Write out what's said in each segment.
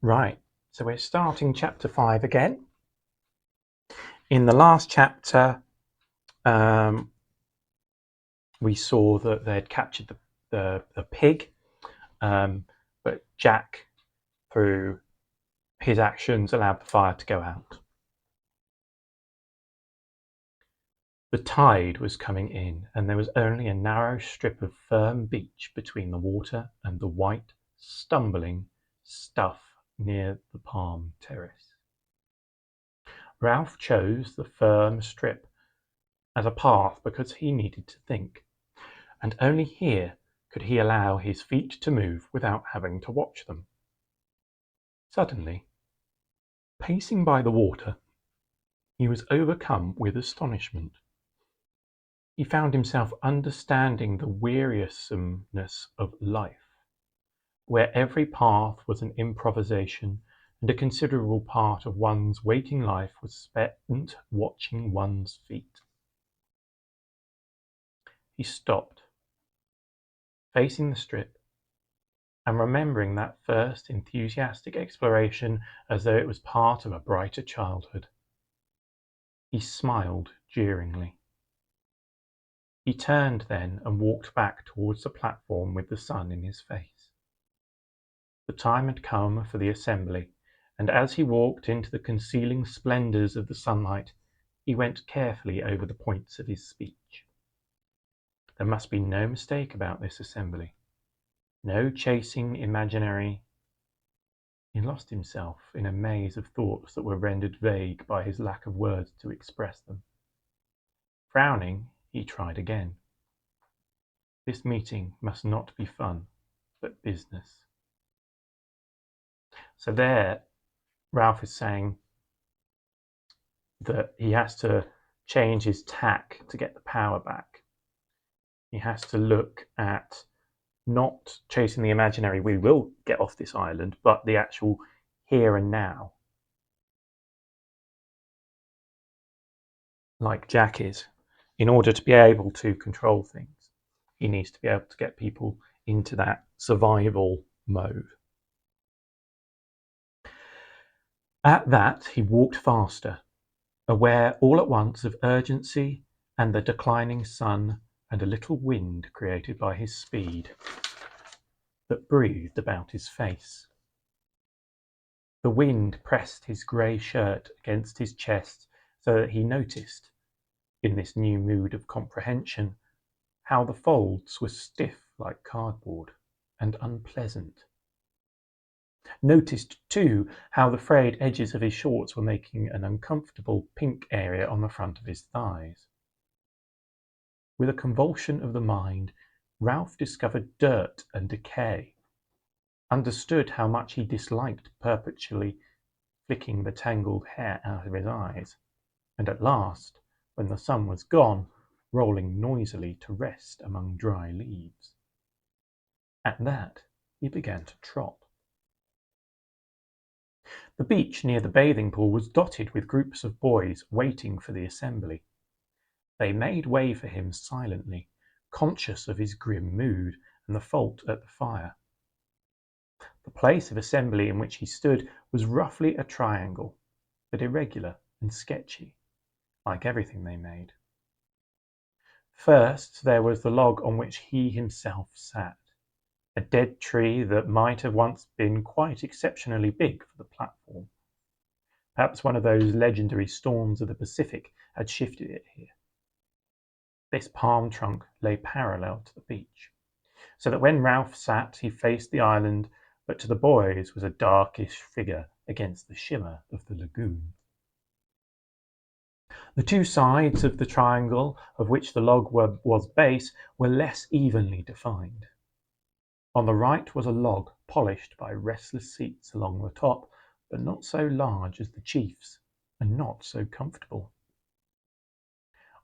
Right, so we're starting chapter 5 again. In the last chapter, we saw that they'd captured the pig, but Jack, through his actions, allowed the fire to go out. The tide was coming in, and there was only a narrow strip of firm beach between the water and the white, stumbling stuff near the palm terrace. Ralph chose the firm strip as a path because he needed to think, and only here could he allow his feet to move without having to watch them. Suddenly, pacing by the water, he was overcome with astonishment. He found himself understanding the wearisomeness of life, where every path was an improvisation, and a considerable part of one's waking life was spent watching one's feet. He stopped, facing the strip, and remembering that first enthusiastic exploration as though it was part of a brighter childhood. He smiled jeeringly. He turned then and walked back towards the platform with the sun in his face. The time had come for the assembly, and as he walked into the concealing splendours of the sunlight, he went carefully over the points of his speech. There must be no mistake about this assembly. No chasing imaginary. He lost himself in a maze of thoughts that were rendered vague by his lack of words to express them. Frowning, he tried again. This meeting must not be fun, but business. So there, Ralph is saying that he has to change his tack to get the power back. He has to look at not chasing the imaginary, we will get off this island, but the actual here and now. Like Jack is, in order to be able to control things, he needs to be able to get people into that survival mode. At that, he walked faster, aware all at once of urgency and the declining sun and a little wind created by his speed that breathed about his face. The wind pressed his grey shirt against his chest so that he noticed, in this new mood of comprehension, how the folds were stiff like cardboard and unpleasant. Noticed, too, how the frayed edges of his shorts were making an uncomfortable pink area on the front of his thighs. With a convulsion of the mind, Ralph discovered dirt and decay, understood how much he disliked perpetually flicking the tangled hair out of his eyes, and at last, when the sun was gone, rolling noisily to rest among dry leaves. At that, he began to trot. The beach near the bathing pool was dotted with groups of boys waiting for the assembly. They made way for him silently, conscious of his grim mood and the fault at the fire. The place of assembly in which he stood was roughly a triangle, but irregular and sketchy, like everything they made. First, there was the log on which he himself sat, a dead tree that might have once been quite exceptionally big for the platform. Perhaps one of those legendary storms of the Pacific had shifted it here. This palm trunk lay parallel to the beach, so that when Ralph sat, he faced the island, but to the boys was a darkish figure against the shimmer of the lagoon. The two sides of the triangle of which the log was base were less evenly defined. On the right was a log polished by restless seats along the top, but not so large as the chief's, and not so comfortable.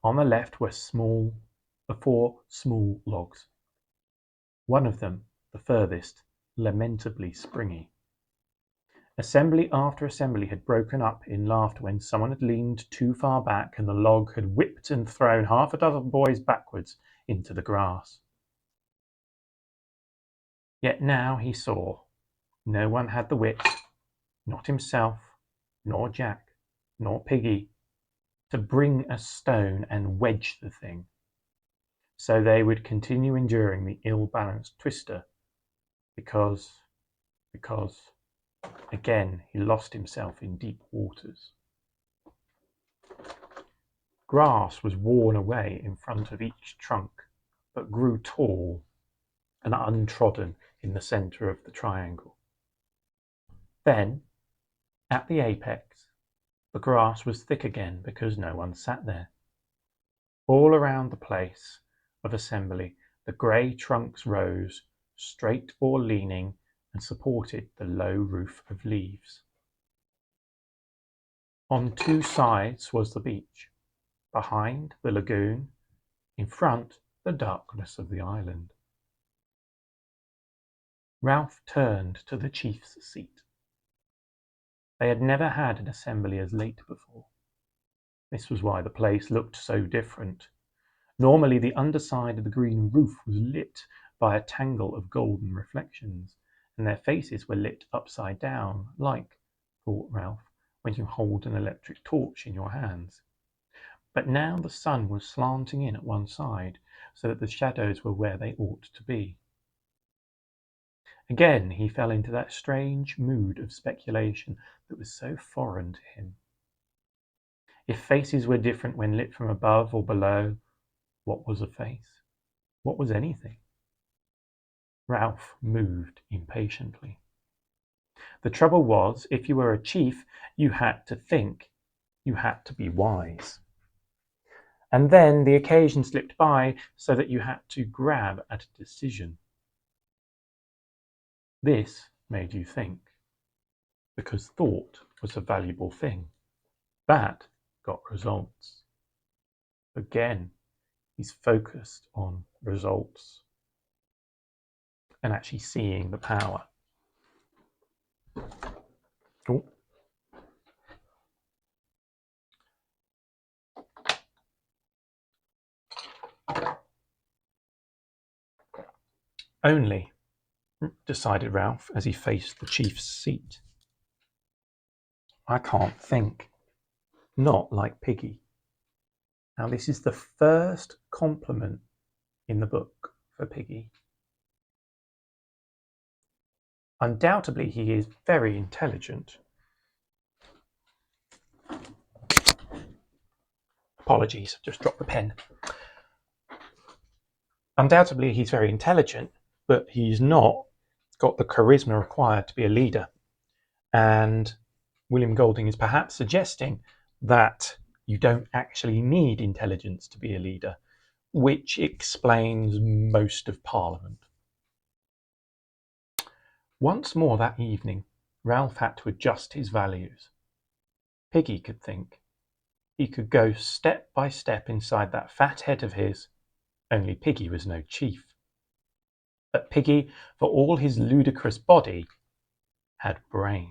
On the left were four small logs. One of them, the furthest, lamentably springy. Assembly after assembly had broken up in laughter when someone had leaned too far back and the log had whipped and thrown half a dozen boys backwards into the grass. Yet now he saw no one had the wit not himself, nor Jack, nor Piggy, to bring a stone and wedge the thing, so they would continue enduring the ill-balanced twister, because, again, he lost himself in deep waters. Grass was worn away in front of each trunk, but grew tall and untrodden in the centre of the triangle. Then, at the apex, the grass was thick again because no one sat there. All around the place of assembly, the grey trunks rose, straight or leaning, and supported the low roof of leaves. On two sides was the beach, behind the lagoon, in front the darkness of the island. Ralph turned to the chief's seat. They had never had an assembly as late before. This was why the place looked so different. Normally the underside of the green roof was lit by a tangle of golden reflections, and their faces were lit upside down, like, thought Ralph, when you hold an electric torch in your hands. But now the sun was slanting in at one side, so that the shadows were where they ought to be. Again he fell into that strange mood of speculation that was so foreign to him. If faces were different when lit from above or below, what was a face? What was anything? Ralph moved impatiently. The trouble was, if you were a chief, you had to think. You had to be wise. And then the occasion slipped by so that you had to grab at a decision. This made you think, because thought was a valuable thing. That got results. Again, he's focused on results and actually seeing the power. Oh. Only, decided Ralph as he faced the chief's seat, I can't think. Not like Piggy. Now this is the first compliment in the book for Piggy. Undoubtedly he is very intelligent. Apologies, just dropped the pen. Undoubtedly he's very intelligent, but he's not got the charisma required to be a leader. And William Golding is perhaps suggesting that you don't actually need intelligence to be a leader, which explains most of Parliament. Once more that evening, Ralph had to adjust his values. Piggy could think. He could go step by step inside that fat head of his, only Piggy was no chief. But Piggy, for all his ludicrous body, had brains.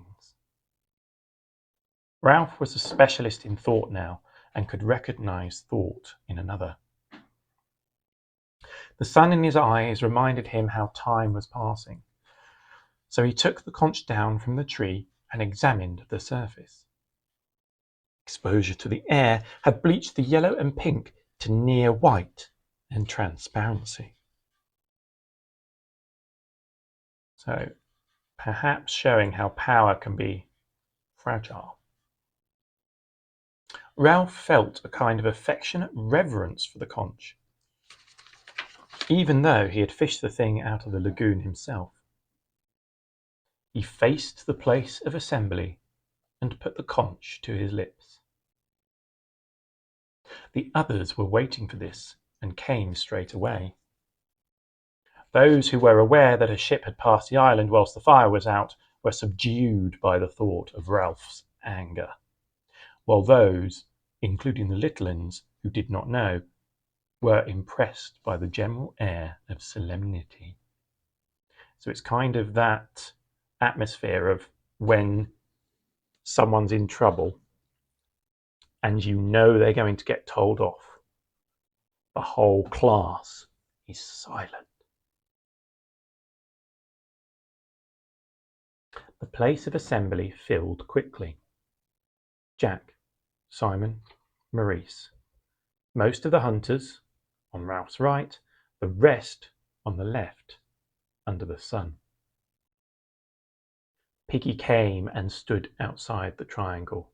Ralph was a specialist in thought now, and could recognize thought in another. The sun in his eyes reminded him how time was passing. So he took the conch down from the tree and examined the surface. Exposure to the air had bleached the yellow and pink to near white and transparency. So, perhaps showing how power can be fragile. Ralph felt a kind of affectionate reverence for the conch, even though he had fished the thing out of the lagoon himself. He faced the place of assembly and put the conch to his lips. The others were waiting for this and came straight away. Those who were aware that a ship had passed the island whilst the fire was out were subdued by the thought of Ralph's anger, while those, including the little uns who did not know, were impressed by the general air of solemnity. So it's kind of that atmosphere of when someone's in trouble and you know they're going to get told off. The whole class is silent. The place of assembly filled quickly. Jack, Simon, Maurice, most of the hunters on Ralph's right, the rest on the left, under the sun. Piggy came and stood outside the triangle.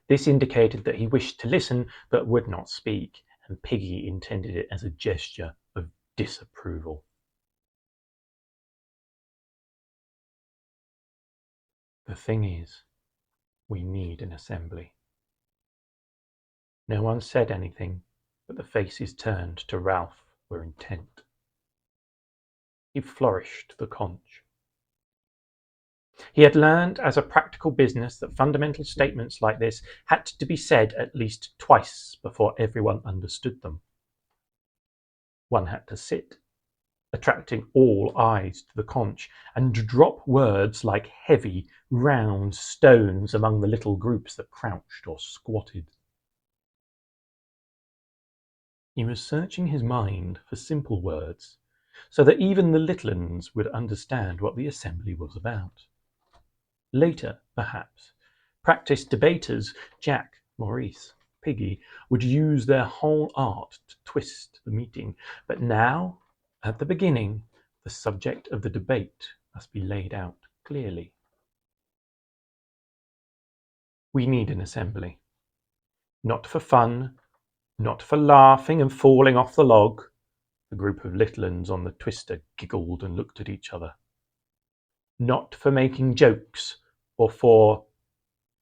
This indicated that he wished to listen but would not speak, and Piggy intended it as a gesture of disapproval. The thing is, we need an assembly. No one said anything, but the faces turned to Ralph were intent. He flourished the conch. He had learned as a practical business that fundamental statements like this had to be said at least twice before everyone understood them. One had to sit, attracting all eyes to the conch, and drop words like heavy, round stones among the little groups that crouched or squatted. He was searching his mind for simple words, so that even the little uns would understand what the assembly was about. Later, perhaps, practiced debaters, Jack, Maurice, Piggy, would use their whole art to twist the meeting, but now, at the beginning, the subject of the debate must be laid out clearly. We need an assembly. Not for fun, not for laughing and falling off the log. The group of little uns on the twister giggled and looked at each other. Not for making jokes, or for...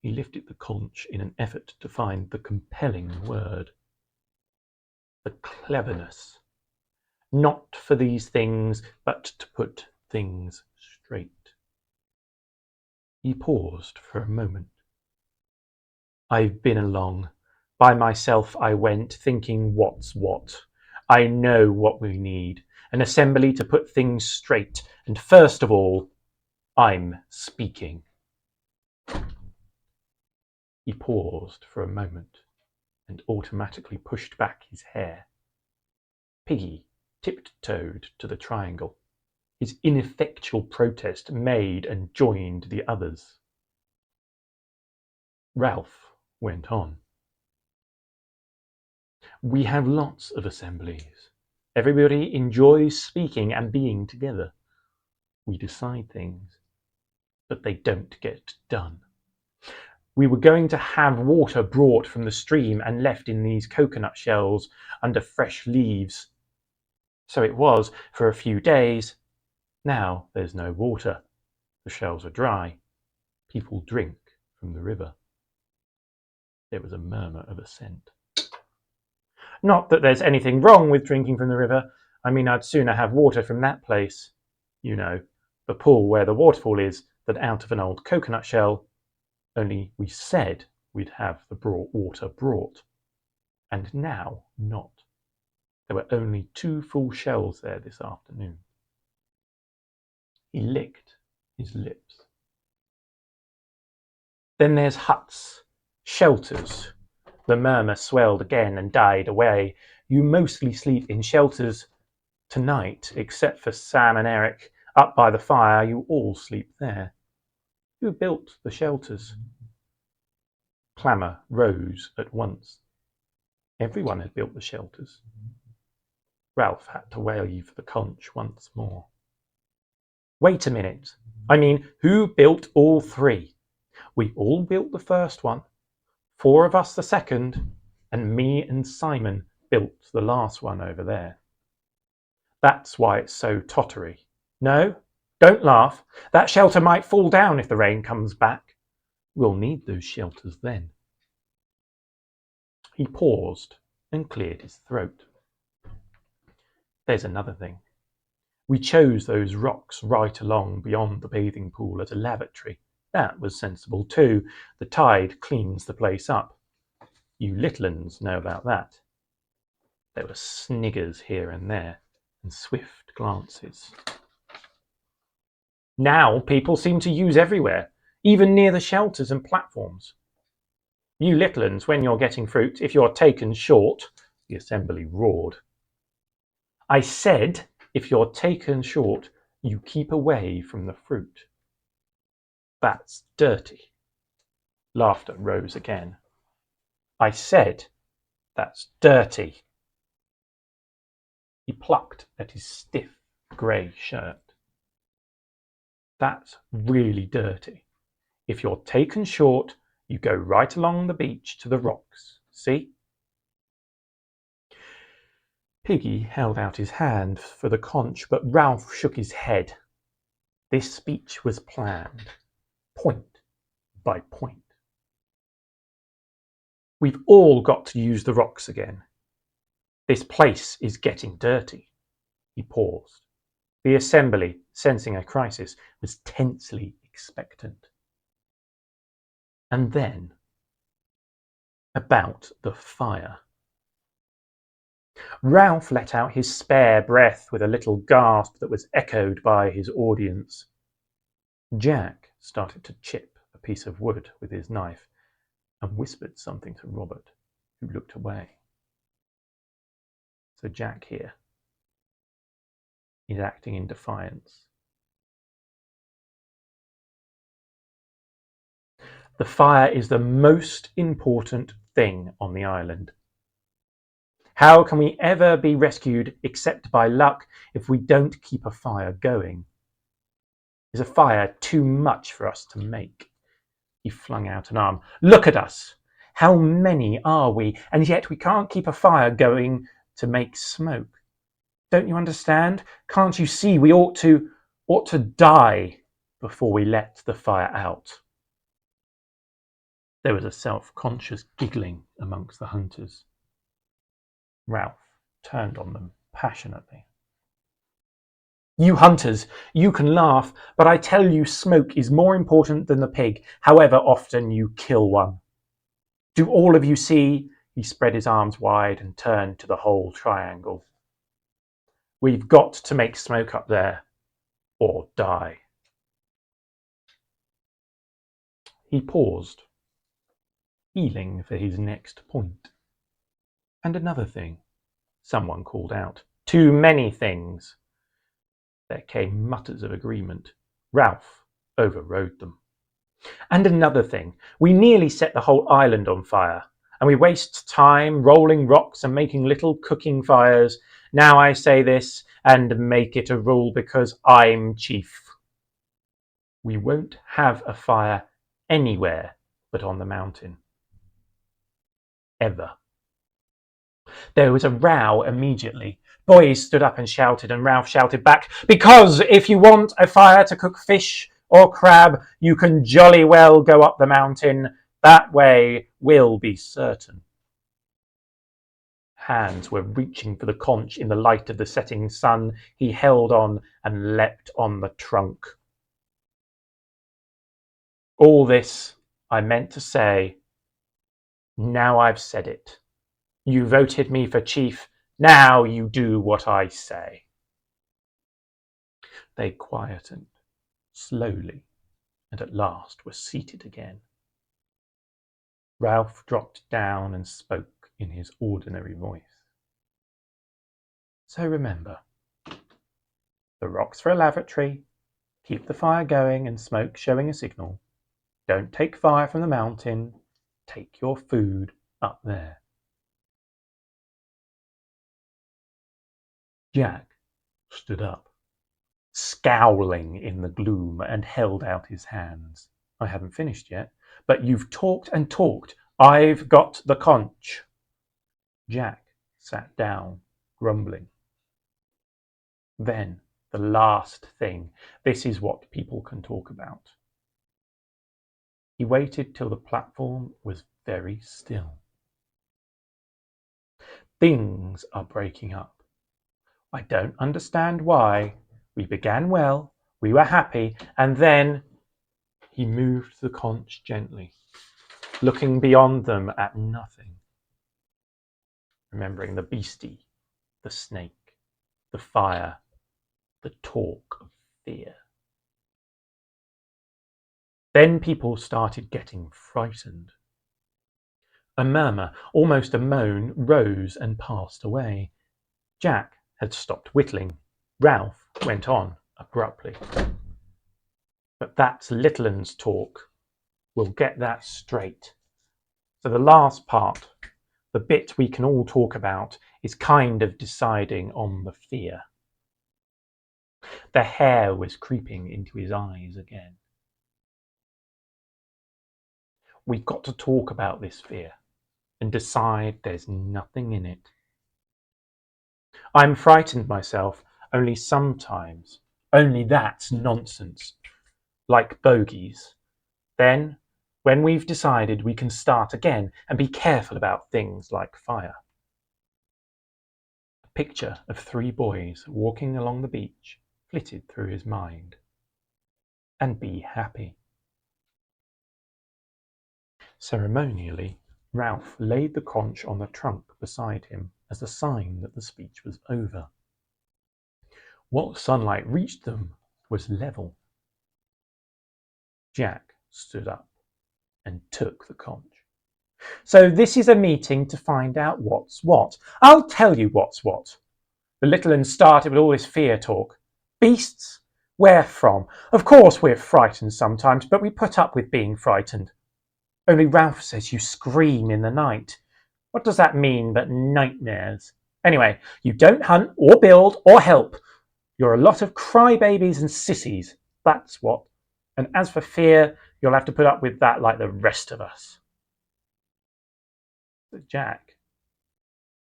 He lifted the conch in an effort to find the compelling word. The cleverness. Not for these things, but to put things straight. He paused for a moment. I've been along. By myself I went, thinking what's what. I know what we need. An assembly to put things straight. And first of all, I'm speaking. He paused for a moment and automatically pushed back his hair. Piggy tiptoed to the triangle. His ineffectual protest made and joined the others. Ralph went on. We have lots of assemblies. Everybody enjoys speaking and being together. We decide things, but they don't get done. We were going to have water brought from the stream and left in these coconut shells under fresh leaves. So it was for a few days. Now there's no water. The shells are dry. People drink from the river. There was a murmur of assent. Not that there's anything wrong with drinking from the river. I mean, I'd sooner have water from that place. You know, the pool where the waterfall is, than out of an old coconut shell. Only we said we'd have the water brought. And now not. There were only 2 full shells there this afternoon. He licked his lips. Then there's huts, shelters. The murmur swelled again and died away. You mostly sleep in shelters. Tonight, except for Sam and Eric, up by the fire, you all sleep there. Who built the shelters? Clamour rose at once. Everyone had built the shelters. Ralph had to wave the conch once more. Wait a minute. I mean, who built all 3? We all built the first one, 4 of us the second, and me and Simon built the last one over there. That's why it's so tottery. No, don't laugh. That shelter might fall down if the rain comes back. We'll need those shelters then. He paused and cleared his throat. There's another thing. We chose those rocks right along beyond the bathing pool as a lavatory. That was sensible too. The tide cleans the place up. You little uns know about that. There were sniggers here and there, and swift glances. Now people seem to use everywhere, even near the shelters and platforms. You little uns, when you're getting fruit, if you're taken short, the assembly roared. I said, if you're taken short, You keep away from the fruit. That's dirty. Laughter rose again. I said, that's dirty. He plucked at his stiff grey shirt. That's really dirty. If you're taken short, you go right along the beach to the rocks. See? Piggy held out his hand for the conch, but Ralph shook his head. This speech was planned, point by point. We've all got to use the rocks again. This place is getting dirty. He paused. The assembly, sensing a crisis, was tensely expectant. And then, about the fire. Ralph let out his spare breath with a little gasp that was echoed by his audience. Jack started to chip a piece of wood with his knife and whispered something to Robert, who looked away. So Jack here is acting in defiance. The fire is the most important thing on the island. How can we ever be rescued except by luck if we don't keep a fire going? Is a fire too much for us to make? He flung out an arm. Look at us! How many are we? And yet we can't keep a fire going to make smoke. Don't you understand? Can't you see we ought to die before we let the fire out? There was a self-conscious giggling amongst the hunters. Ralph turned on them passionately. You hunters, you can laugh, but I tell you smoke is more important than the pig, however often you kill one. Do all of you see? He spread his arms wide and turned to the whole triangle. We've got to make smoke up there, or die. He paused, feeling for his next point. And another thing, someone called out. Too many things. There came mutters of agreement. Ralph overrode them. And another thing, we nearly set the whole island on fire, and we waste time rolling rocks and making little cooking fires. Now I say this and make it a rule because I'm chief. We won't have a fire anywhere but on the mountain. Ever. There was a row immediately. Boys stood up and shouted, and Ralph shouted back, because if you want a fire to cook fish or crab, you can jolly well go up the mountain. That way we'll be certain. Hands were reaching for the conch in the light of the setting sun. He held on and leapt on the trunk. All this I meant to say. Now I've said it. You voted me for chief. Now you do what I say. They quietened slowly and at last were seated again. Ralph dropped down and spoke in his ordinary voice. So remember, the rocks for a lavatory, keep the fire going and smoke showing a signal. Don't take fire from the mountain, take your food up there. Jack stood up, scowling in the gloom, and held out his hands. I haven't finished yet, but you've talked and talked. I've got the conch. Jack sat down, grumbling. Then, the last thing. This is what people can talk about. He waited till the platform was very still. Things are breaking up. I don't understand why. We began well, we were happy, and then he moved the conch gently, looking beyond them at nothing, remembering the beastie, the snake, the fire, the talk of fear. Then people started getting frightened. A murmur, almost a moan, rose and passed away. Jack had stopped whittling. Ralph went on abruptly. But that's little 'un's talk. We'll get that straight. So the last part, the bit we can all talk about, is kind of deciding on the fear. The hair was creeping into his eyes again. We've got to talk about this fear and decide there's nothing in it. I'm frightened myself, only sometimes. Only that's nonsense. Like bogies. Then, when we've decided, we can start again and be careful about things like fire. A picture of 3 boys walking along the beach flitted through his mind. And be happy. Ceremonially, Ralph laid the conch on the trunk beside him as a sign that the speech was over. What sunlight reached them was level. Jack stood up and took the conch. So this is a meeting to find out what's what. I'll tell you what's what. The little 'un started with all this fear talk. Beasts? Where from? Of course we're frightened sometimes, but we put up with being frightened. Only Ralph says you scream in the night. What does that mean but nightmares? Anyway, you don't hunt or build or help. You're a lot of crybabies and sissies. That's what. And as for fear, you'll have to put up with that like the rest of us. But Jack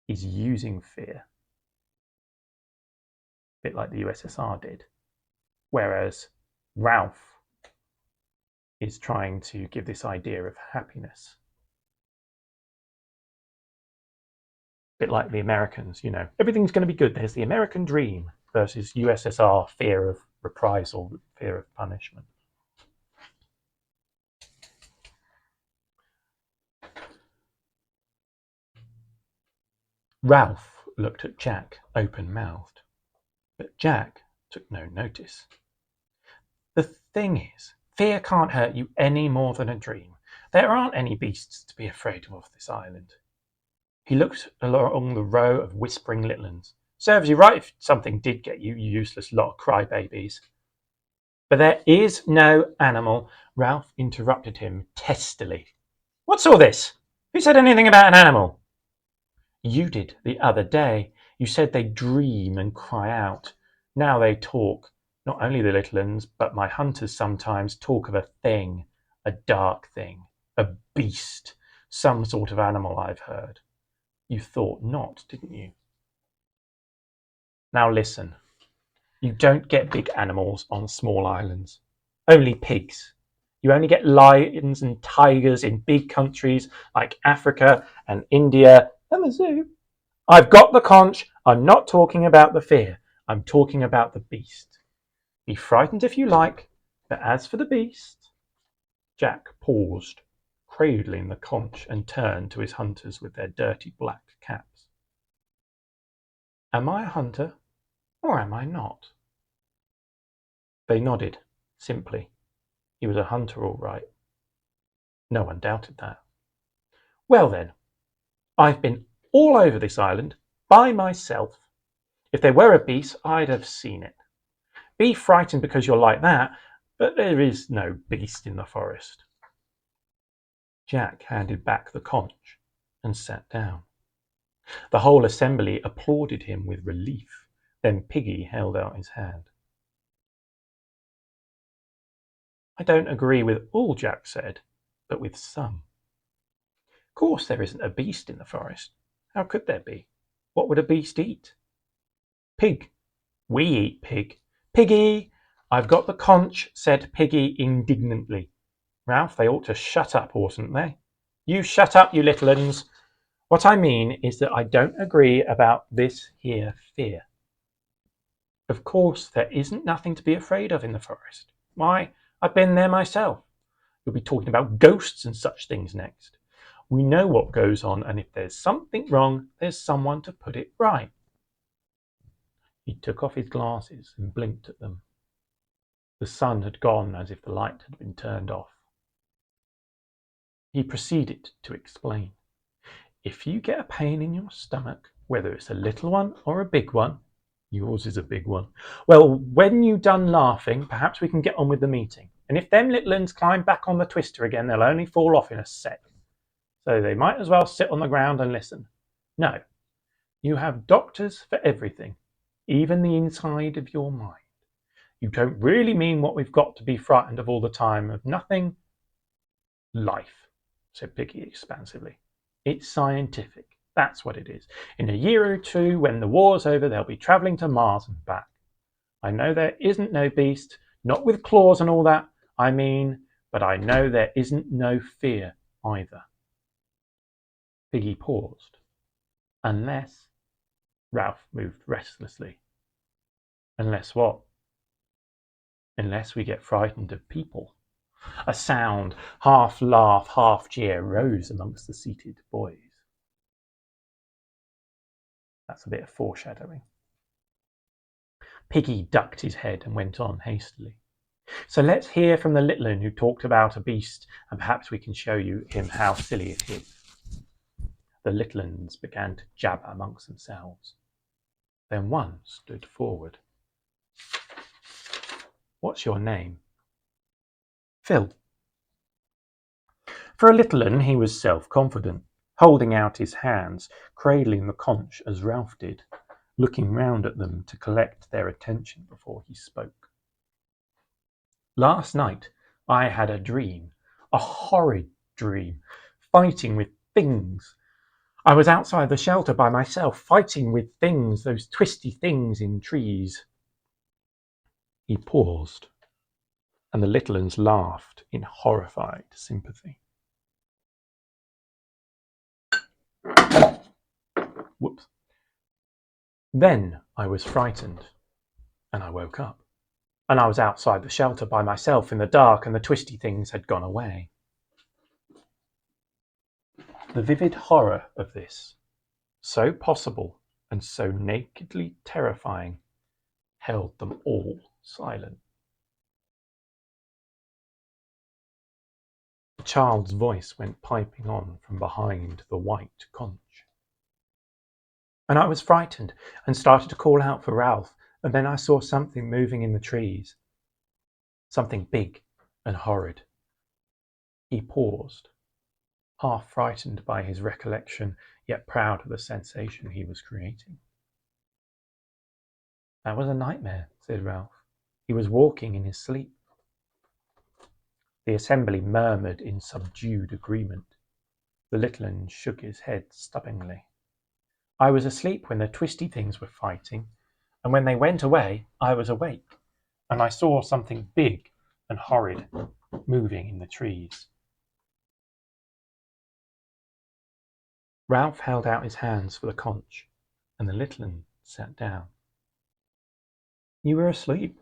is using fear. A bit like the USSR did. Whereas Ralph is trying to give this idea of happiness. A bit like the Americans, everything's going to be good. There's the American dream versus USSR fear of reprisal, fear of punishment. Ralph looked at Jack open-mouthed, but Jack took no notice. The thing is, fear can't hurt you any more than a dream. There aren't any beasts to be afraid of off this island. He looked along the row of whispering little 'uns. Serves you right if something did get you, you useless lot of crybabies. But there is no animal. Ralph interrupted him testily. What's all this? Who said anything about an animal? You did the other day. You said they dream and cry out. Now they talk. Not only the little 'uns, but my hunters sometimes talk of a thing, a dark thing, a beast, some sort of animal I've heard. You thought not, didn't you? Now listen. You don't get big animals on small islands. Only pigs. You only get lions and tigers in big countries like Africa and India and the zoo. I've got the conch. I'm not talking about the fear. I'm talking about the beast. Be frightened if you like, but as for the beast... Jack paused, cradling the conch, and turned to his hunters with their dirty black caps. Am I a hunter, or am I not? They nodded, simply. He was a hunter, all right. No one doubted that. Well then, I've been all over this island, by myself. If there were a beast, I'd have seen it. Be frightened because you're like that, but there is no beast in the forest. Jack handed back the conch and sat down. The whole assembly applauded him with relief. Then Piggy held out his hand. I don't agree with all Jack said, but with some. Of course there isn't a beast in the forest. How could there be? What would a beast eat? Pig. We eat pig. Piggy! I've got the conch, said Piggy indignantly. Ralph, they ought to shut up, oughtn't they? You shut up, you little 'uns. What I mean is that I don't agree about this here fear. Of course, there isn't nothing to be afraid of in the forest. Why, I've been there myself. You'll be talking about ghosts and such things next. We know what goes on, and if there's something wrong, there's someone to put it right. He took off his glasses and blinked at them. The sun had gone as if the light had been turned off. He proceeded to explain. If you get a pain in your stomach, whether it's a little one or a big one, Yours is a big one. Well, when you done laughing, perhaps we can get on with the meeting. And if them little uns climb back on the twister again, they'll only fall off in a sec. So they might as well sit on the ground and listen. No, you have doctors for everything, even the inside of your mind. You don't really mean what we've got to be frightened of all the time of nothing? Life, said Piggy expansively. It's scientific. That's what it is. In a year or two, when the war's over, they'll be travelling to Mars and back. I know there isn't no beast, not with claws and all that, I mean, but I know there isn't no fear either. Piggy paused. Unless... Ralph moved restlessly. Unless what? Unless we get frightened of people. A sound, half laugh, half jeer, rose amongst the seated boys. That's a bit of foreshadowing. Piggy ducked his head and went on hastily. So let's hear from the little un who talked about a beast, and perhaps we can show him how silly it is. The little uns began to jabber amongst themselves. Then one stood forward. What's your name? Phil. For a little un, he was self-confident, holding out his hands, cradling the conch as Ralph did, looking round at them to collect their attention before he spoke. Last night I had a dream, a horrid dream, fighting with things. I was outside the shelter by myself, fighting with things, those twisty things in trees. He paused, and the little uns laughed in horrified sympathy. Whoops. Then I was frightened, and I woke up, and I was outside the shelter by myself in the dark, and the twisty things had gone away. The vivid horror of this, so possible and so nakedly terrifying, held them all silent. The child's voice went piping on from behind the white conch. And I was frightened and started to call out for Ralph, and then I saw something moving in the trees. Something big and horrid. He paused, half frightened by his recollection, yet proud of the sensation he was creating. That was a nightmare, said Ralph. He was walking in his sleep. The assembly murmured in subdued agreement. The little un shook his head stubbornly. I was asleep when the twisty things were fighting, and when they went away, I was awake, and I saw something big and horrid moving in the trees. Ralph held out his hands for the conch, and the little un sat down. You were asleep.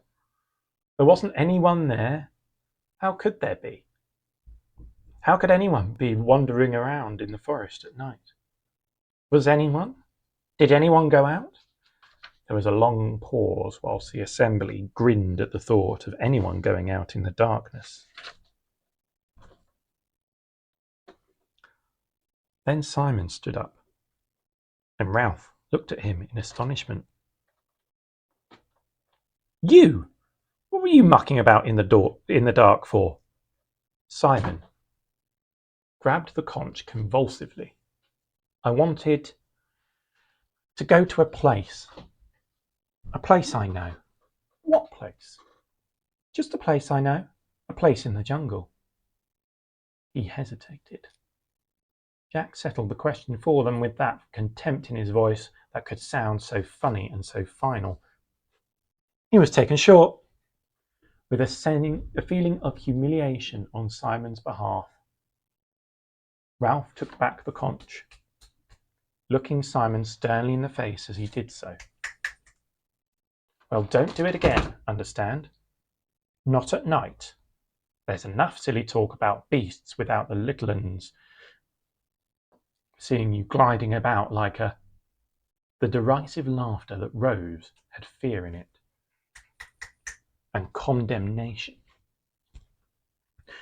There wasn't anyone there. How could there be? How could anyone be wandering around in the forest at night? Was anyone? Did anyone go out? There was a long pause whilst the assembly grinned at the thought of anyone going out in the darkness. Then Simon stood up, and Ralph looked at him in astonishment. You! What were you mucking about in the dark for? Simon grabbed the conch convulsively. I wanted to go to a place I know. What place? Just a place I know, a place in the jungle. He hesitated. Jack settled the question for them with that contempt in his voice that could sound so funny and so final. He was taken short, with a feeling of humiliation on Simon's behalf. Ralph took back the conch, looking Simon sternly in the face as he did so. Well, don't do it again, understand? Not at night. There's enough silly talk about beasts without the little uns seeing you gliding about like a... The derisive laughter that rose had fear in it, and condemnation.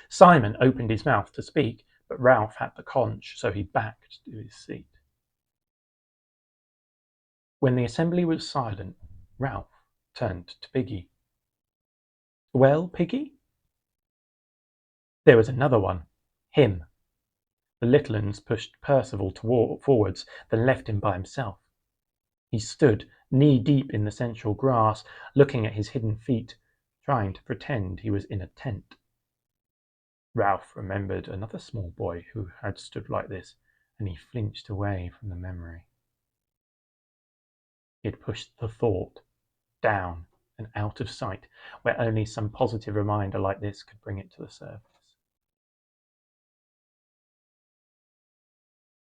Simon opened his mouth to speak, but Ralph had the conch, so he backed to his seat. When the assembly was silent, Ralph turned to Piggy. Well, Piggy? There was another one. Him. The little uns pushed Percival forwards, then left him by himself. He stood knee-deep in the central grass, looking at his hidden feet, trying to pretend he was in a tent. Ralph remembered another small boy who had stood like this, and he flinched away from the memory. He had pushed the thought down and out of sight, where only some positive reminder like this could bring it to the surface.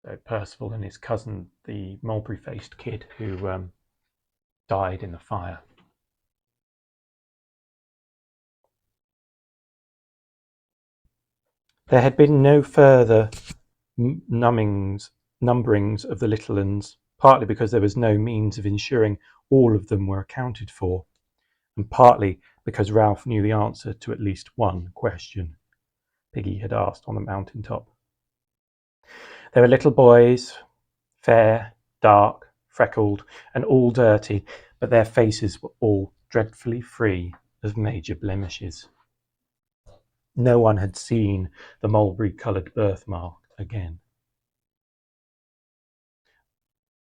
So Percival and his cousin, the mulberry-faced kid who died in the fire. There had been no further numberings of the little uns, partly because there was no means of ensuring all of them were accounted for, and partly because Ralph knew the answer to at least one question Piggy had asked on the mountain top. There were little boys, fair, dark, freckled, and all dirty, but their faces were all dreadfully free of major blemishes. No one had seen the mulberry-coloured birthmark again.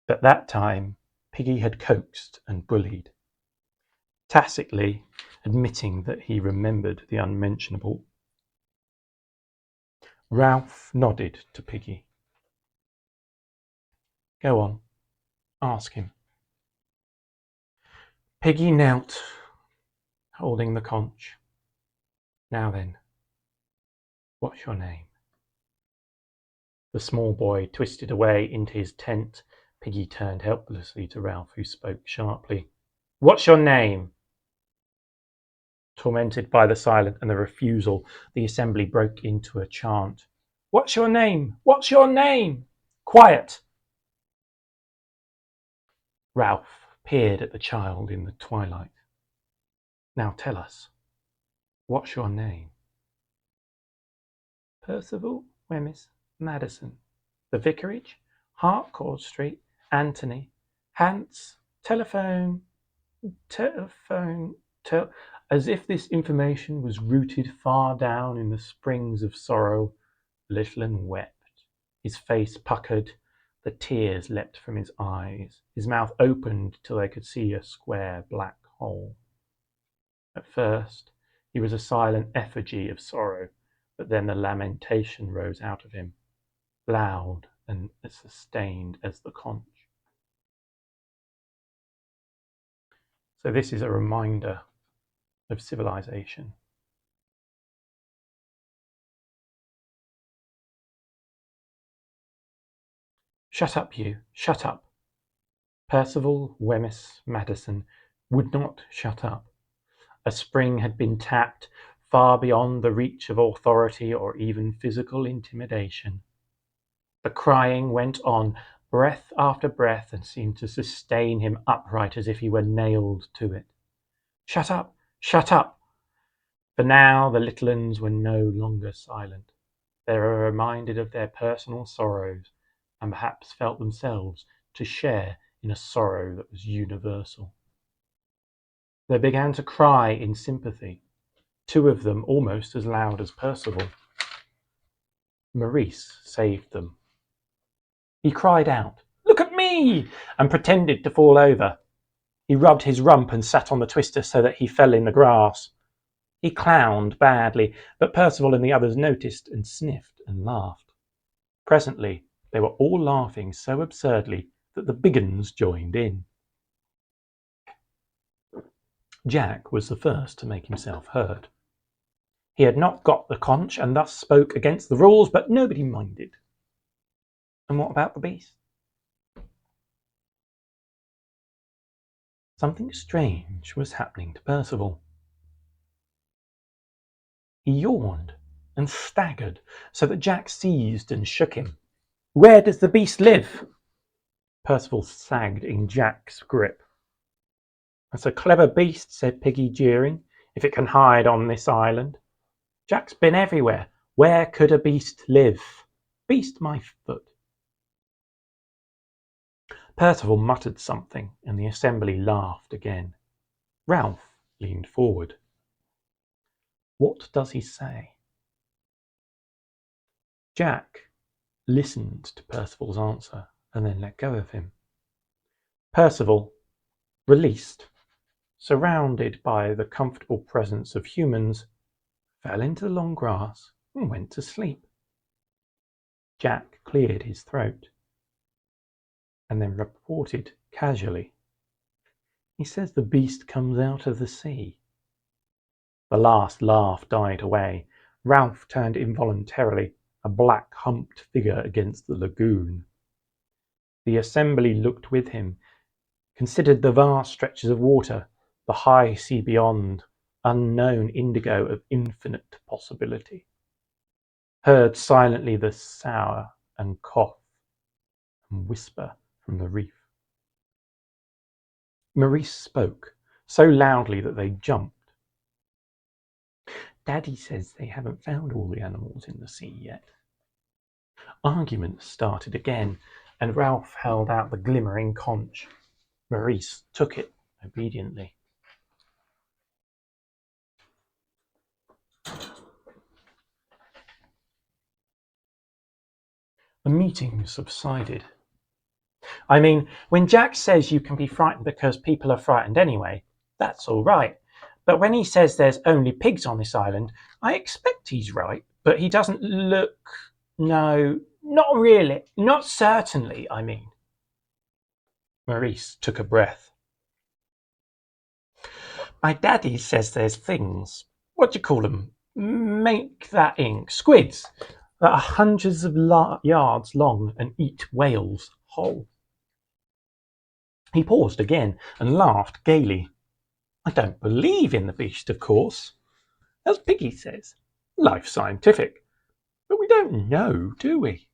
But that time Piggy had coaxed and bullied, tacitly admitting that he remembered the unmentionable. Ralph nodded to Piggy. Go on, ask him. Piggy knelt, holding the conch. Now then, what's your name? The small boy twisted away into his tent. Piggy turned helplessly to Ralph, who spoke sharply. What's your name? Tormented by the silence and the refusal, the assembly broke into a chant. What's your name? What's your name? Quiet! Ralph peered at the child in the twilight. Now tell us, what's your name? Percival Wemyss Madison. The vicarage, Harcourt Street, Anthony. Hants, telephone, as if this information was rooted far down in the springs of sorrow, little un wept. His face puckered, the tears leapt from his eyes. His mouth opened till they could see a square black hole. At first he was a silent effigy of sorrow, but then the lamentation rose out of him, loud and as sustained as the conch. So this is a reminder of civilization. Shut up, you, shut up. Percival Wemyss Madison would not shut up. A spring had been tapped far beyond the reach of authority or even physical intimidation. The crying went on, breath after breath, and seemed to sustain him upright as if he were nailed to it. Shut up! Shut up! For now the little uns were no longer silent. They were reminded of their personal sorrows, and perhaps felt themselves to share in a sorrow that was universal. They began to cry in sympathy, two of them almost as loud as Percival. Maurice saved them. He cried out, "Look at me!" and pretended to fall over. He rubbed his rump and sat on the twister so that he fell in the grass. He clowned badly, but Percival and the others noticed and sniffed and laughed. Presently they were all laughing so absurdly that the big uns joined in. Jack was the first to make himself heard. He had not got the conch and thus spoke against the rules, but nobody minded. And what about the beast? Something strange was happening to Percival. He yawned and staggered so that Jack seized and shook him. Where does the beast live? Percival sagged in Jack's grip. That's a clever beast, said Piggy, jeering, if it can hide on this island. Jack's been everywhere. Where could a beast live? Beast my foot. Percival muttered something, and the assembly laughed again. Ralph leaned forward. What does he say? Jack listened to Percival's answer and then let go of him. Percival, released, surrounded by the comfortable presence of humans, fell into the long grass and went to sleep. Jack cleared his throat and then reported casually, "He says the beast comes out of the sea." The last laugh died away. Ralph turned involuntarily, a black humped figure against the lagoon. The assembly looked with him, considered the vast stretches of water, the high sea beyond, unknown indigo of infinite possibility, heard silently the sough and cough and whisper from the reef. Maurice spoke, so loudly that they jumped. "Daddy says they haven't found all the animals in the sea yet." Arguments started again, and Ralph held out the glimmering conch. Maurice took it obediently. The meeting subsided. I mean, when Jack says you can be frightened because people are frightened anyway, that's all right. But when he says there's only pigs on this island, I expect he's right, but he doesn't look... No, not really. Not certainly, I mean. Maurice took a breath. My daddy says there's things, what do you call them? Make that ink. Squids that are hundreds of yards long and eat whales whole. He paused again and laughed gaily. I don't believe in the beast, of course. As Piggy says, life's scientific. But we don't know, do we?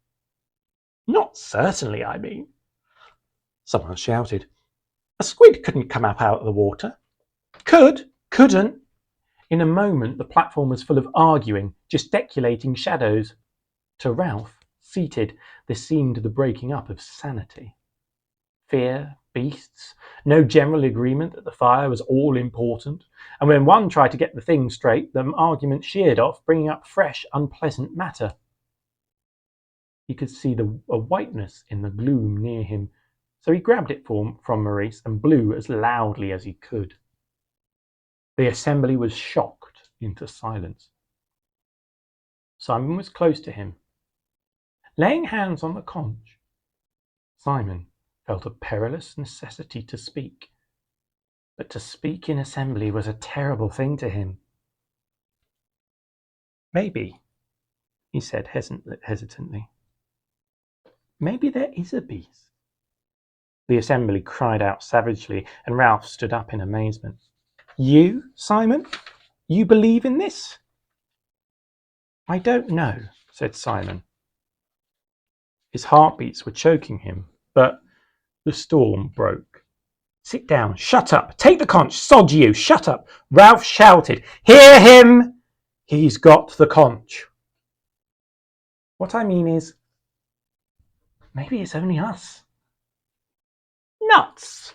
Not certainly, I mean. Someone shouted. A squid couldn't come up out of the water. Could, couldn't. In a moment, the platform was full of arguing, gesticulating shadows. To Ralph, seated, this seemed the breaking up of sanity. Fear, beasts, no general agreement that the fire was all important, and when one tried to get the thing straight, the argument sheared off, bringing up fresh, unpleasant matter. He could see a whiteness in the gloom near him, so he grabbed it from Maurice and blew as loudly as he could. The assembly was shocked into silence. Simon was close to him. Laying hands on the conch, Simon felt a perilous necessity to speak. But to speak in assembly was a terrible thing to him. Maybe, he said hesitantly, maybe there is a beast. The assembly cried out savagely, and Ralph stood up in amazement. You, Simon? You believe in this? I don't know, said Simon. His heartbeats were choking him, but the storm broke. Sit down, shut up, take the conch, sod you, shut up. Ralph shouted, hear him! He's got the conch. What I mean is, maybe it's only us. Nuts!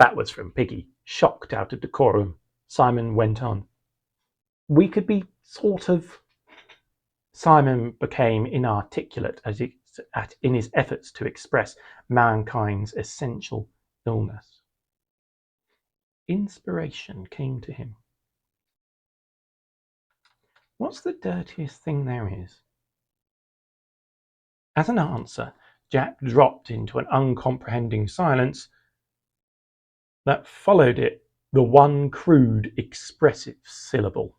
That was from Piggy, shocked out of decorum. Simon went on. We could be sort of... Simon became inarticulate in his efforts to express mankind's essential illness. Inspiration came to him. What's the dirtiest thing there is? As an answer, Jack dropped into an uncomprehending silence that followed it, the one crude, expressive syllable.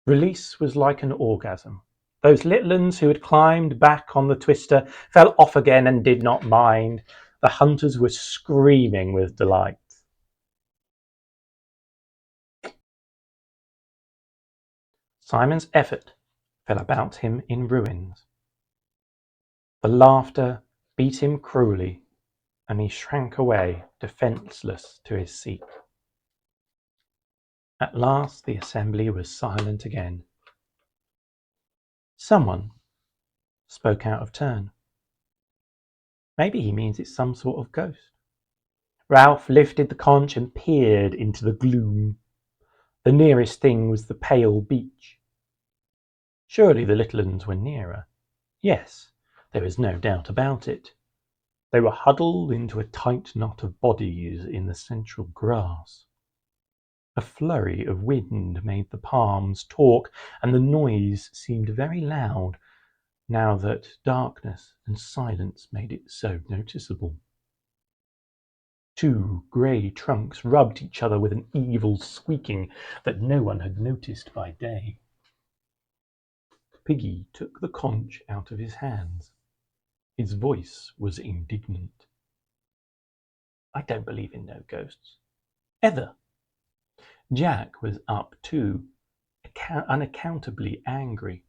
Release was like an orgasm. Those little uns who had climbed back on the twister fell off again and did not mind. The hunters were screaming with delight. Simon's effort fell about him in ruins. The laughter beat him cruelly, and he shrank away, defenceless, to his seat. At last the assembly was silent again. Someone spoke out of turn. Maybe he means it's some sort of ghost. Ralph lifted the conch and peered into the gloom. The nearest thing was the pale beach. Surely the little uns were nearer. Yes, there was no doubt about it. They were huddled into a tight knot of bodies in the central grass. A flurry of wind made the palms talk, and the noise seemed very loud, now that darkness and silence made it so noticeable. Two grey trunks rubbed each other with an evil squeaking that no one had noticed by day. Piggy took the conch out of his hands. His voice was indignant. I don't believe in no ghosts. Ever. Jack was up too, unaccountably angry.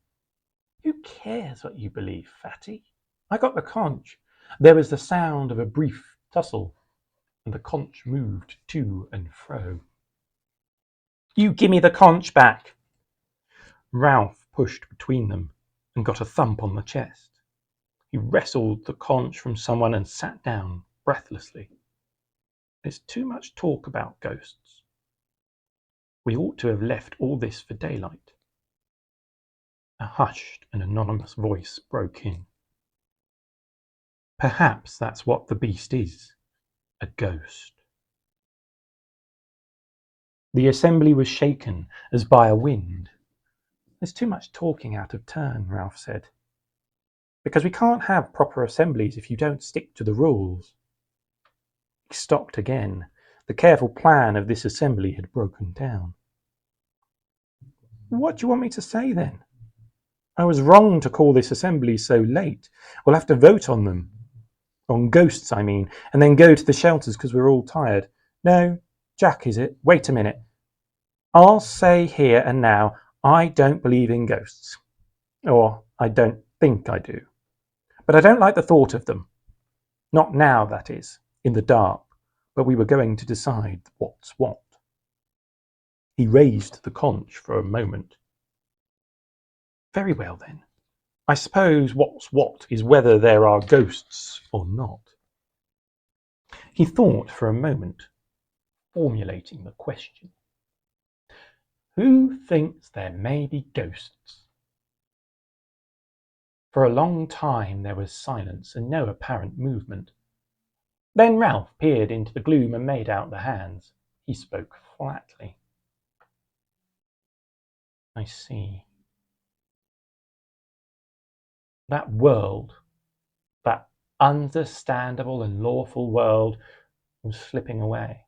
Who cares what you believe, fatty? I got the conch. There was the sound of a brief tussle, and the conch moved to and fro. You gimme the conch back! Ralph pushed between them and got a thump on the chest. He wrestled the conch from someone and sat down breathlessly. There's too much talk about ghosts. We ought to have left all this for daylight. A hushed and anonymous voice broke in. Perhaps that's what the beast is, a ghost. The assembly was shaken as by a wind. There's too much talking out of turn, Ralph said. Because we can't have proper assemblies if you don't stick to the rules. He stopped again. The careful plan of this assembly had broken down. What do you want me to say then? I was wrong to call this assembly so late. We'll have to vote on them. On ghosts, I mean, and then go to the shelters because we're all tired. No, Jack, is it? Wait a minute. I'll say here and now, I don't believe in ghosts. Or I don't think I do. But I don't like the thought of them. Not now, that is, in the dark, but we were going to decide what's what. He raised the conch for a moment. Very well then. I suppose what's what is whether there are ghosts or not. He thought for a moment, formulating the question. Who thinks there may be ghosts? For a long time there was silence and no apparent movement. Then Ralph peered into the gloom and made out the hands. He spoke flatly. I see. That world, that understandable and lawful world, was slipping away.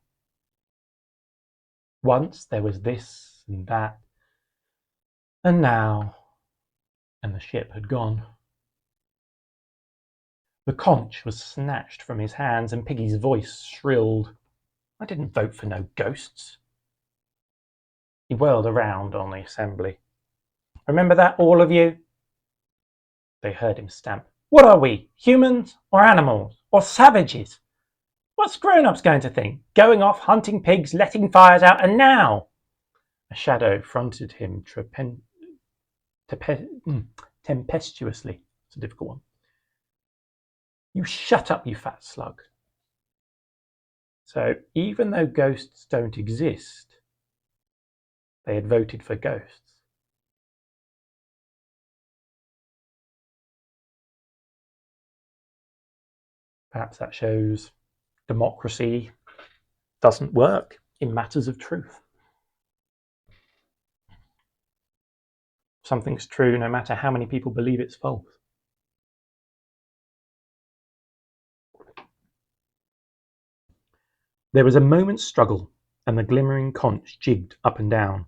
Once there was this and that, and now, and the ship had gone. The conch was snatched from his hands, and Piggy's voice shrilled. I didn't vote for no ghosts. He whirled around on the assembly. Remember that, all of you? They heard him stamp. What are we, humans or animals or savages? What's grown-ups going to think? Going off, hunting pigs, letting fires out, and now? A shadow fronted him tempestuously. It's a difficult one. You shut up, you fat slug. So even though ghosts don't exist, they had voted for ghosts. Perhaps that shows democracy doesn't work in matters of truth. Something's true no matter how many people believe it's false. There was a moment's struggle, and the glimmering conch jigged up and down.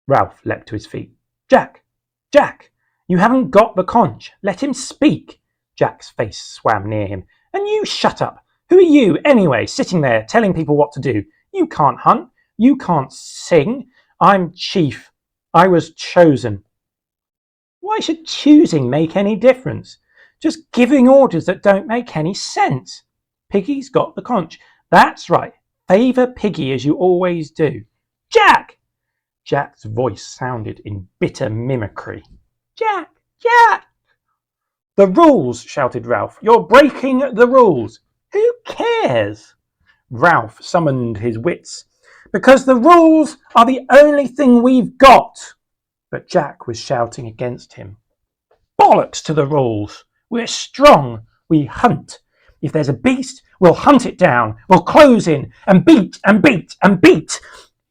Ralph leapt to his feet. Jack! Jack! You haven't got the conch. Let him speak. Jack's face swam near him. And you shut up. Who are you, anyway, sitting there telling people what to do? You can't hunt. You can't sing. I'm chief. I was chosen. Why should choosing make any difference? Just giving orders that don't make any sense. Piggy's got the conch. That's right. Favour Piggy as you always do. Jack! Jack's voice sounded in bitter mimicry. Jack! Jack! The rules, shouted Ralph. You're breaking the rules. Who cares? Ralph summoned his wits. "Because the rules are the only thing we've got!" But Jack was shouting against him. "Bollocks to the rules! We're strong! We hunt! If there's a beast, we'll hunt it down! We'll close in and beat and beat and beat!"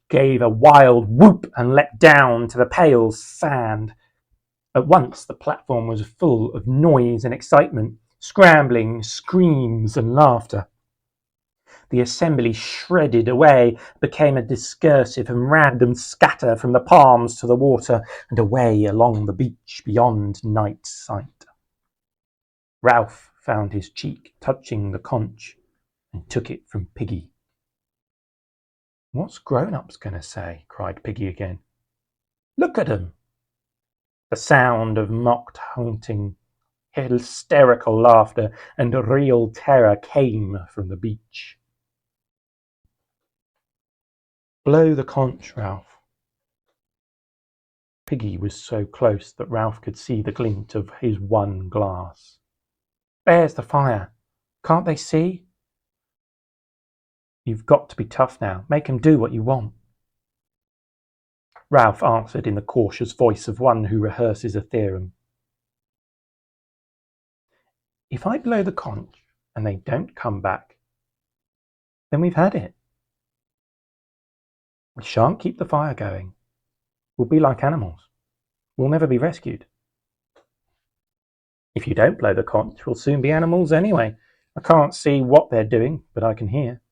Gave a wild whoop and leapt down to the pale sand. At once the platform was full of noise and excitement, scrambling, screams and laughter. The assembly shredded away, became a discursive and random scatter from the palms to the water and away along the beach beyond night sight. Ralph found his cheek touching the conch and took it from Piggy. "What's grown-ups going to say?" cried Piggy again. "Look at 'em!" The sound of mocked haunting, hysterical laughter and real terror came from the beach. "Blow the conch, Ralph." Piggy was so close that Ralph could see the glint of his one glass. "There's the fire. Can't they see?" "You've got to be tough now. Make 'em do what you want." Ralph answered in the cautious voice of one who rehearses a theorem. "If I blow the conch and they don't come back, then we've had it. We shan't keep the fire going. We'll be like animals. We'll never be rescued. If you don't blow the conch, we'll soon be animals anyway. I can't see what they're doing, but I can hear."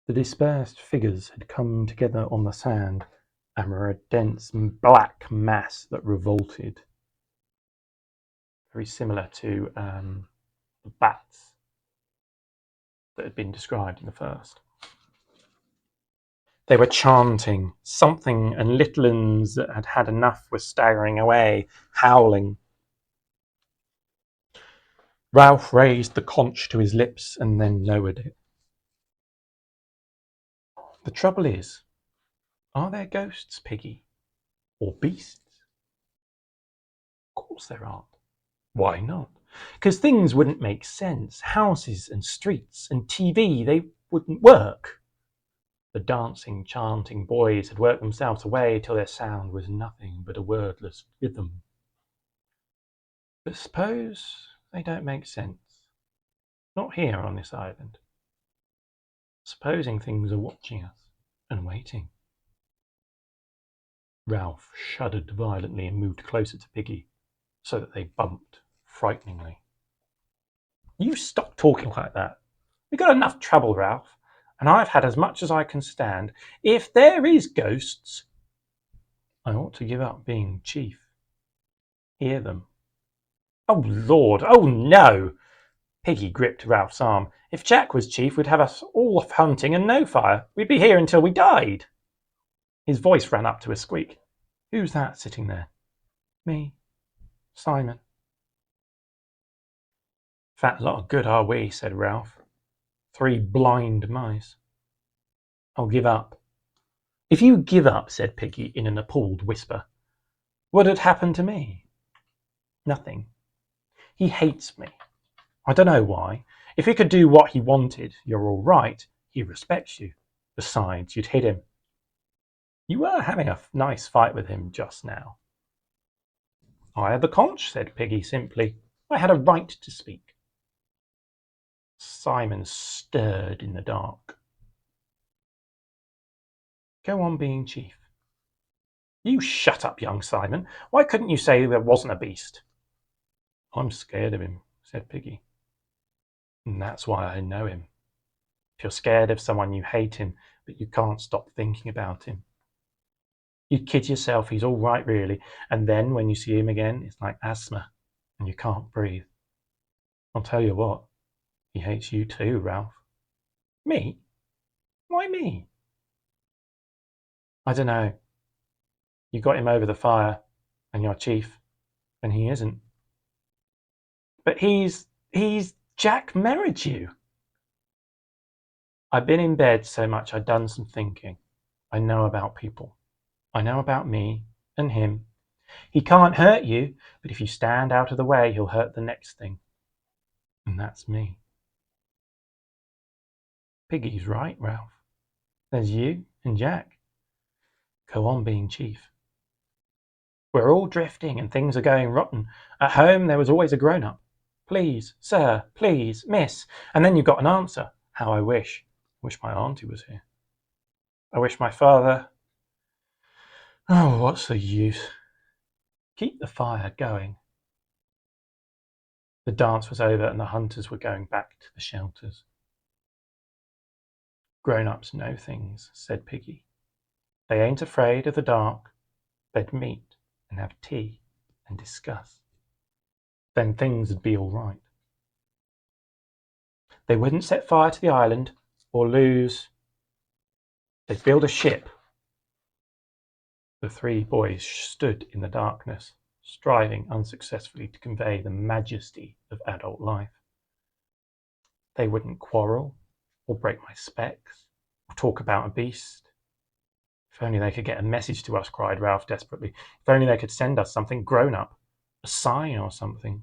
The dispersed figures had come together on the sand and were a dense black mass that revolted. Very similar to the bats that had been described in the first. They were chanting something, and little uns that had had enough were staggering away, howling. Ralph raised the conch to his lips and then lowered it. "The trouble is, are there ghosts, Piggy? Or beasts?" "Of course there aren't." "Why not?" "'Cause things wouldn't make sense. Houses and streets and TV, they wouldn't work." The dancing, chanting boys had worked themselves away till their sound was nothing but a wordless rhythm. "But suppose they don't make sense. Not here on this island. Supposing things are watching us and waiting." Ralph shuddered violently and moved closer to Piggy, so that they bumped frighteningly. "You stop talking like that. We've got enough trouble, Ralph, and I've had as much as I can stand. If there is ghosts, I ought to give up being chief. Hear them." "Oh, Lord, oh no!" Piggy gripped Ralph's arm. "If Jack was chief, we'd have us all off hunting and no fire. We'd be here until we died." His voice ran up to a squeak. "Who's that sitting there?" "Me. Simon." "Fat lot of good are we," said Ralph. "3 blind mice." "I'll give up." "If you give up," said Piggy in an appalled whisper, "what'd happen to me?" "Nothing. He hates me. I don't know why. If he could do what he wanted, you're all right. He respects you. Besides, you'd hit him. You were having a nice fight with him just now." "I had the conch," said Piggy simply. "I had a right to speak." Simon stirred in the dark. "Go on being chief." "You shut up, young Simon. Why couldn't you say there wasn't a beast?" "I'm scared of him," said Piggy. "And that's why I know him. If you're scared of someone, you hate him, but you can't stop thinking about him. You kid yourself he's all right, really, and then when you see him again, it's like asthma, and you can't breathe. I'll tell you what, he hates you too, Ralph." "Me? Why me?" "I don't know. You got him over the fire, and you're chief, and he isn't." "But he's Jack Merridew." "I've been in bed so much I've done some thinking. I know about people. I know about me and him. He can't hurt you, but if you stand out of the way, he'll hurt the next thing. And that's me." Piggy's right, Ralph. There's you and Jack. Go on being chief. We're all drifting and things are going rotten. At home there was always a grown-up. Please, sir, please, miss. And then you got an answer. How I wish. Wish my auntie was here. I wish my father. Oh, what's the use? Keep the fire going. The dance was over and the hunters were going back to the shelters. Grown-ups know things, said Piggy. They ain't afraid of the dark. They'd meet and have tea and discuss. Then things'd be all right. They wouldn't set fire to the island or lose. They'd build a ship. The three boys stood in the darkness, striving unsuccessfully to convey the majesty of adult life. They wouldn't quarrel or break my specs or talk about a beast. If only they could get a message to us, cried Ralph desperately. If only they could send us something grown up, a sign or something.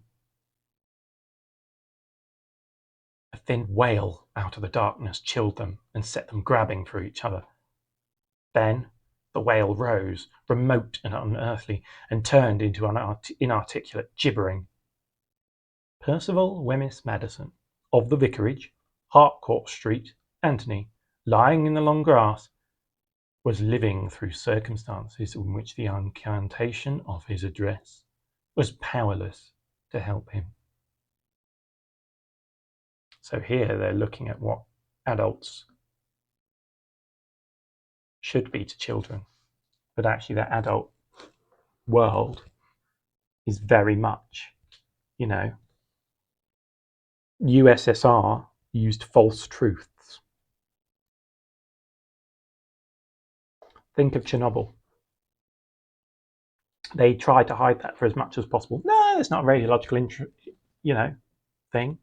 A thin wail out of the darkness chilled them and set them grabbing for each other. Then the wail rose, remote and unearthly, and turned into inarticulate gibbering. Percival Wemyss Madison, of the vicarage, Harcourt Street, Anthony, lying in the long grass, was living through circumstances in which the incantation of his address was powerless to help him. So here they're looking at what adults should be to children, but actually that adult world is very much, USSR used false truths. Think of Chernobyl. They tried to hide that for as much as possible. No, it's not a radiological thing.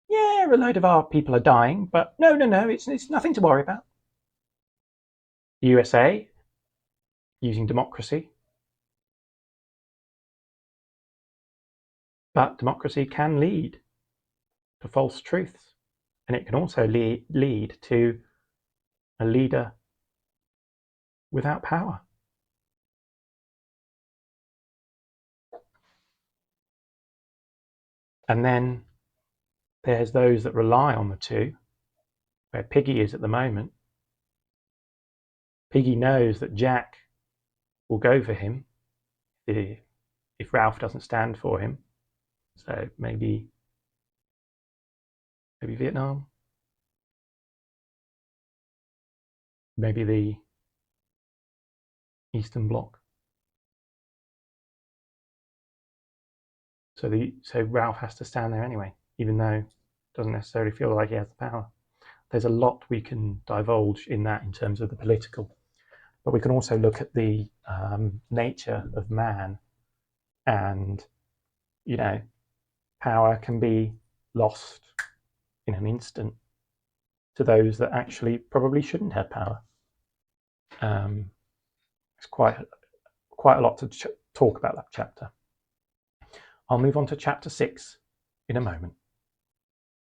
Yeah, a load of our people are dying, but no, it's nothing to worry about. The USA, using democracy. But democracy can lead to false truths. And it can also lead to a leader without power. And then there's those that rely on the two, where Piggy is at the moment. Piggy knows that Jack will go for him if Ralph doesn't stand for him. So maybe Vietnam, maybe the Eastern Bloc. So Ralph has to stand there anyway, even though it doesn't necessarily feel like he has the power. There's a lot we can divulge in that in terms of the political, but we can also look at the nature of man, and power can be lost in an instant to those that actually probably shouldn't have power. It's quite a lot to talk about that chapter. I'll move on to chapter 6 in a moment.